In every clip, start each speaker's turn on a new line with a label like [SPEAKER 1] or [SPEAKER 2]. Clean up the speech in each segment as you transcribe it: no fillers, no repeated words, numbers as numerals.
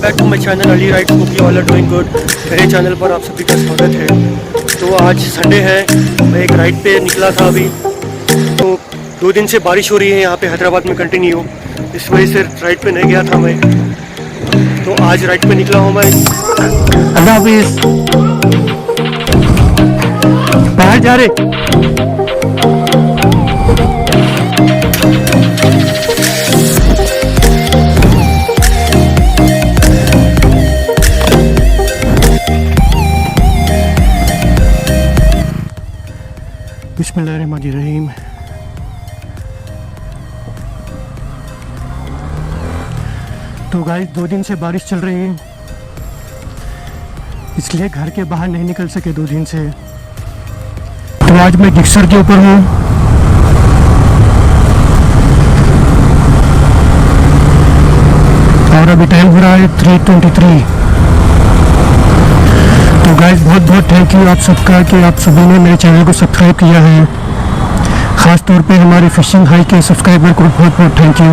[SPEAKER 1] Back to my channel Ali rides. Hope you all are doing good. मेरे channel पर आप सभी का स्वागत है। तो आज संडे है, मैं एक राइड पे निकला था अभी। तो 2 दिन से बारिश हो रही है यहाँ पे हैदराबाद में कंटिन्यू, इस वजह से राइड पे नहीं गया था मैं। तो आज राइड पे निकला हूँ मैं। अल्लाह हाफिज़। बाहर जा रहे। बिस्मिल्लाहिर्रहमानिर्रहीम। तो गाइस 2 दिन से बारिश चल रही है, इसलिए घर के बाहर नहीं निकल सके 2 दिन से। तो आज मैं गिक्सर के ऊपर हूँ। और अभी टाइम हो रहा है 3:23। तो गाइस बहुत बहुत थैंक यू आप सबका कि आप सभी ने मेरे चैनल को सब्सक्राइब किया है। ख़ास तौर पे हमारे फिशिंग हाई के सब्सक्राइबर को बहुत बहुत थैंक यू,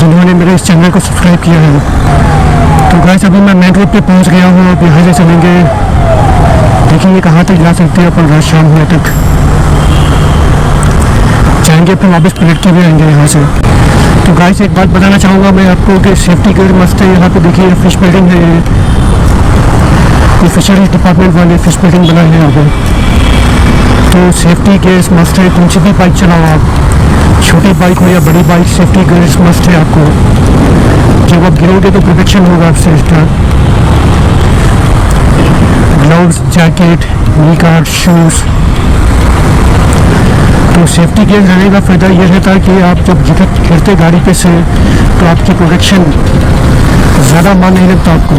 [SPEAKER 1] जिन्होंने मेरे इस चैनल को सब्सक्राइब किया है। तो गाइस अभी मैं मेन रोड पे पहुंच गया हूँ। अब यहाँ से चलेंगे, देखेंगे कहाँ तक जा सकते हैं अपन। रात शाम होने तक जाएंगे, फिर वापस पलट के भी आएंगे यहाँ से। तो गाइस एक बात बताना चाहूँगा मैं आपको कि सेफ्टी गेयर मस्त है। यहाँ पे देखिए फिश बिल्डिंग है, ये फिशरीज डिपार्टमेंट वाले फिश बिल्डिंग बनाए हैं यहाँ पे। तो सेफ्टी गेयर्स मस्ट है। कौन सी भी बाइक चलाओ आप, छोटी बाइक हो या बड़ी बाइक, सेफ्टी गेयर्स मस्ट है आपको। जब आप गिरोगे तो प्रोटेक्शन होगा आपसे इसका। ग्लव्स, जैकेट, नी गार्ड, शूज़। तो सेफ्टी गेयर रहने का फ़ायदा यह रहता है कि आप जब गिरते गाड़ी पे से तो आपकी प्रोटेक्शन ज़्यादा मान नहीं लगता आपको।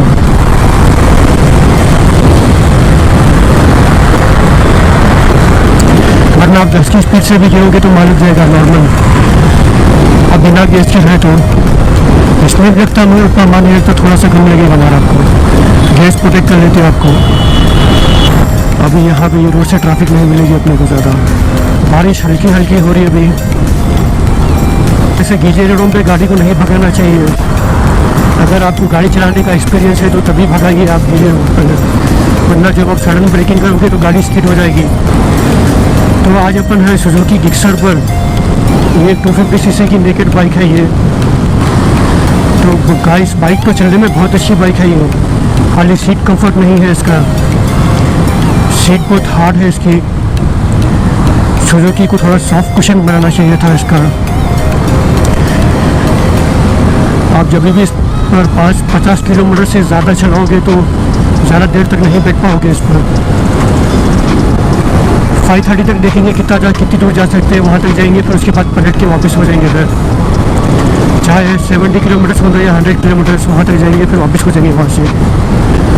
[SPEAKER 1] वरना आप 10 की स्पीड से भी गिरोगे तो मान लग जाएगा नॉर्मल। अब बिना गैस के है तो इसमें भी लगता है, उतना मान नहीं लगता, थोड़ा सा कम लगेगा हमारा आपको। गैस प्रोटेक्ट कर लेते हैं आपको। अभी यहाँ पे ये रोड से ट्रैफिक नहीं मिलेगी अपने को ज़्यादा। बारिश हल्की हल्की हो रही है अभी। जैसे गीजे रोडों पे गाड़ी को नहीं भगाना चाहिए। अगर आपको गाड़ी चलाने का एक्सपीरियंस है तो तभी भगाइए आप गीजे रोड पर, वरना जब आप सडन ब्रेकिंग करोगे तो गाड़ी स्किड हो जाएगी। तो आज अपन है सुजुकी गिक्सर पर। ये 250 सीसी की नेकेड बाइक है ये। तो गाइस बाइक को चलने में बहुत अच्छी बाइक है ये। खाली सीट कंफर्ट नहीं है इसका, सीट बहुत हार्ड है इसकी। सुजुकी को थोड़ा सॉफ्ट कुशन बनाना चाहिए था इसका। आप जब भी इस पर 50 किलोमीटर से ज़्यादा चलाओगे तो ज़्यादा देर तक नहीं बैठ पाओगे इस पर। 5:30 तक देखेंगे कितनी दूर जा सकते हैं, वहाँ तक जाएंगे, फिर उसके बाद पलट के वापस हो जाएंगे। फिर चाहे 70 किलोमीटर हो या 100 किलोमीटर, वहाँ तक जाएंगे, फिर वापस हो जाएंगे वहाँ से।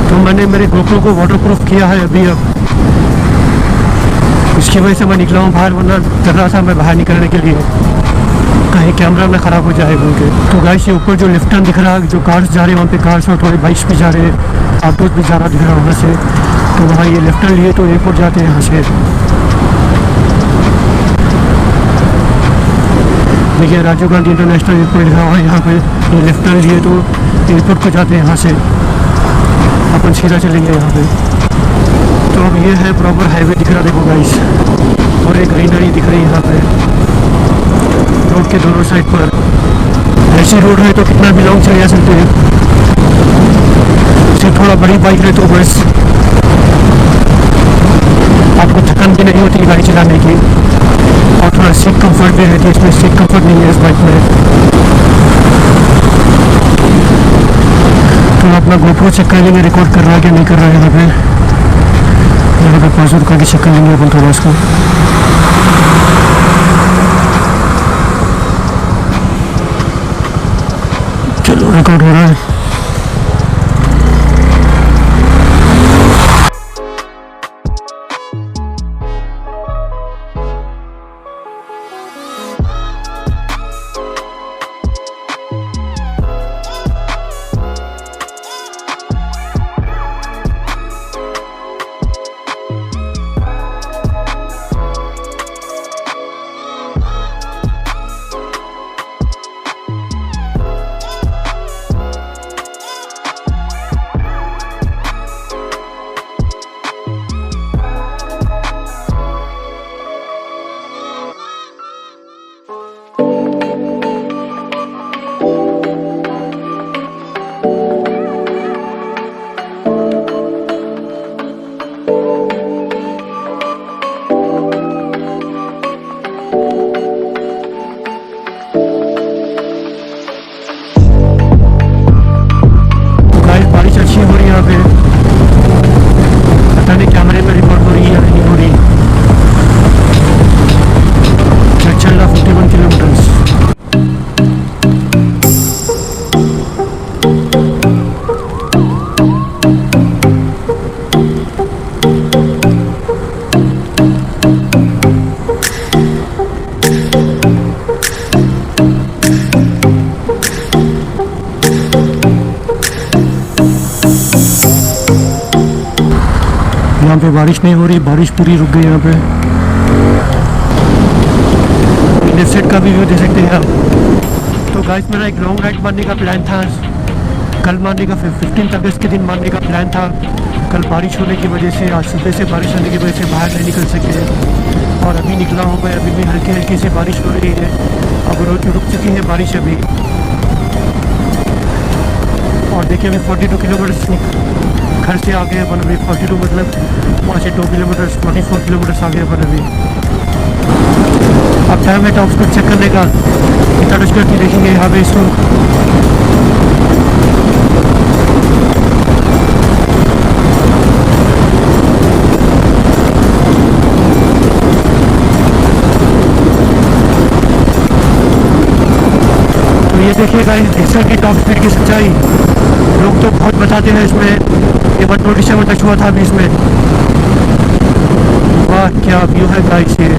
[SPEAKER 1] तो मैंने मेरे गोप्रो को वाटरप्रूफ किया है अभी। अब इसकी वजह से मैं निकला हूँ बाहर, वरना कर रहा था मैं बाहर निकलने के लिए, कहीं कैमरा में ख़राब हो जाए बोल के। तो गाइस ये ऊपर जो लेफ्ट टर्न दिख रहा है, जो कार्स जा रहे हैं वहाँ पे कार्स और थोड़ी बाइक्स भी जा रहे हैं, ऑटोज भी जा रहा दिख रहा है वहाँ से। तो वहाँ ये लेफ्ट टर्न लिए तो एयरपोर्ट जाते हैं यहाँ से। देखिए राजीव गांधी इंटरनेशनल एयरपोर्ट लिखा हुआ है यहाँ पे। ये लेफ्ट टर्न लिए तो एयरपोर्ट को जाते हैं यहाँ से। अपन सीधा चलेंगे यहाँ पे। तो अब ये है प्रॉपर हाईवे दिख रहा, देखो गाइस, और एक ग्रीनरी दिख रही है यहाँ पे रोड के दोनों साइड पर। ऐसी रोड है तो कितना भी लॉन्ग चले जा सकते हैं। सिर्फ थोड़ा बड़ी बाइक है तो बस आपको थकान भी नहीं होती गाड़ी चलाने की, और थोड़ा सीट कंफर्ट भी रहती है। इसमें सीट कंफर्ट नहीं है इस बाइक में। तो अपना गोप्रो चेक कर लेंगे रिकॉर्ड कर रहा है कि नहीं कर रहा है। यहाँ पे पासवर्ड करके चेक कर लेंगे अपन थोड़ा इसको। चलो रिकॉर्ड हो रहा है। यहाँ पे बारिश नहीं हो रही, बारिश पूरी रुक गई यहाँ पे। लेफ्ट साइड का भी व्यू दे सकते हैं आप। तो गाइस मेरा एक लॉन्ग राइड मारने का प्लान था, कल मारने का 15 अगस्त के दिन मारने का प्लान था। कल बारिश होने की वजह से, आज सुबह से बारिश होने की वजह से बाहर नहीं निकल सके और अभी निकला हूँ मैं। अभी भी हल्की हल्की से बारिश हो रही है, अब रुक चुकी है बारिश अभी। और देखिए अभी 42 किलोमीटर घर से आ गए अपन अभी। 42 मतलब वहाँ से 2 किलोमीटर, 44 किलोमीटर आ गए अपन अभी। अब टाइम है टॉप स्पीड चेक करने का। इतना टच करके देखेंगे यहाँ पे इसको। तो ये देखिए गाइस एक्सेल की टॉप स्पीड की सच्चाई। लोग तो बहुत बताते हैं इसमें, ये 127 टच हुआ था अभी इसमें। वाह क्या व्यू है गाइस, ये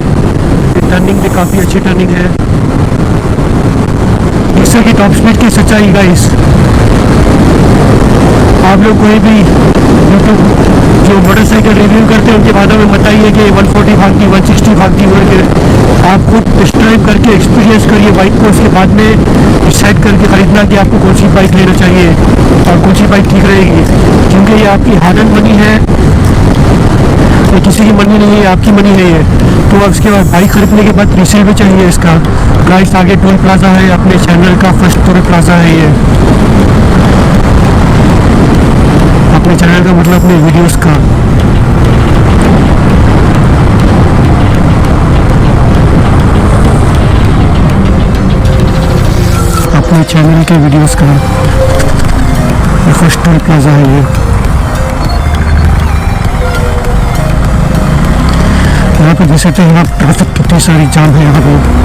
[SPEAKER 1] टर्निंग भी काफ़ी अच्छी टर्निंग है। एक्सेल की टॉप स्पीड की सच्चाई गाइस। आप लोग कोई भी यूट्यूब जो मोटरसाइकिल रिव्यू करते हैं उनके बारे में बताइए कि 140 भागती, 160 भागती बोल के। आप खुद टेस्ट ड्राइव करके एक्सपीरियंस करिए बाइक को, उसके बाद में डिसाइड करके खरीदना कि आपको कौन सी बाइक लेना चाहिए और कौन सी बाइक ठीक रहेगी। क्योंकि ये आपकी हार्ड अर्न मनी है, ये किसी की मनी नहीं है, आपकी मनी है ये। तो अब इसके बाद बाइक खरीदने के बाद रीसेल भी चाहिए इसका। गाइस आगे टोल प्लाजा है, अपने चैनल का फर्स्ट टोल प्लाजा है ये। अपने चैनल का मतलब अपने वीडियोस का। अपने चैनल के वीडियोस का फर्स्ट टोल प्लाजा है ये। यहाँ पे देख सकते हैं आप ट्रैफिक कितनी सारी जाम है यहाँ पे।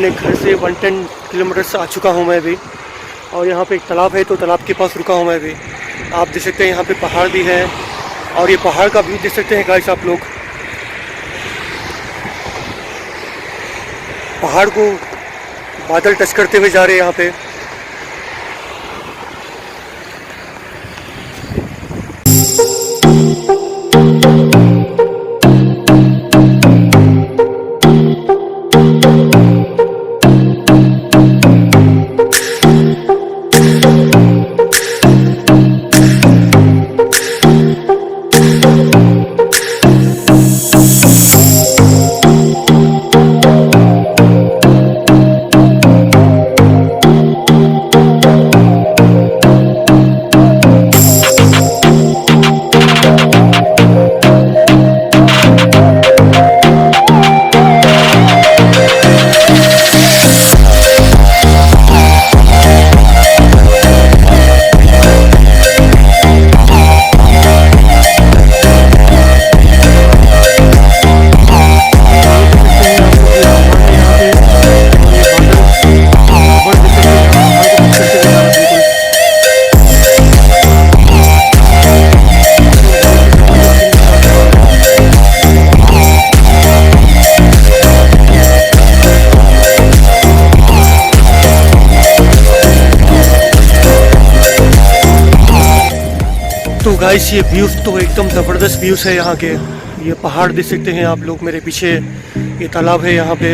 [SPEAKER 1] अपने घर से 110 किलोमीटर से आ चुका हूँ मैं अभी। और यहाँ पे एक तालाब है, तो तालाब के पास रुका हूँ मैं अभी। आप देख सकते हैं यहाँ पे पहाड़ भी है, और ये पहाड़ का व्यू देख सकते हैं गाइस आप लोग। पहाड़ को बादल टच करते हुए जा रहे हैं यहाँ पे। तो गाइस ये व्यूज़ तो एकदम ज़बरदस्त व्यूज़ है यहाँ के। ये पहाड़ देख सकते हैं आप लोग मेरे पीछे, ये तालाब है यहाँ पे।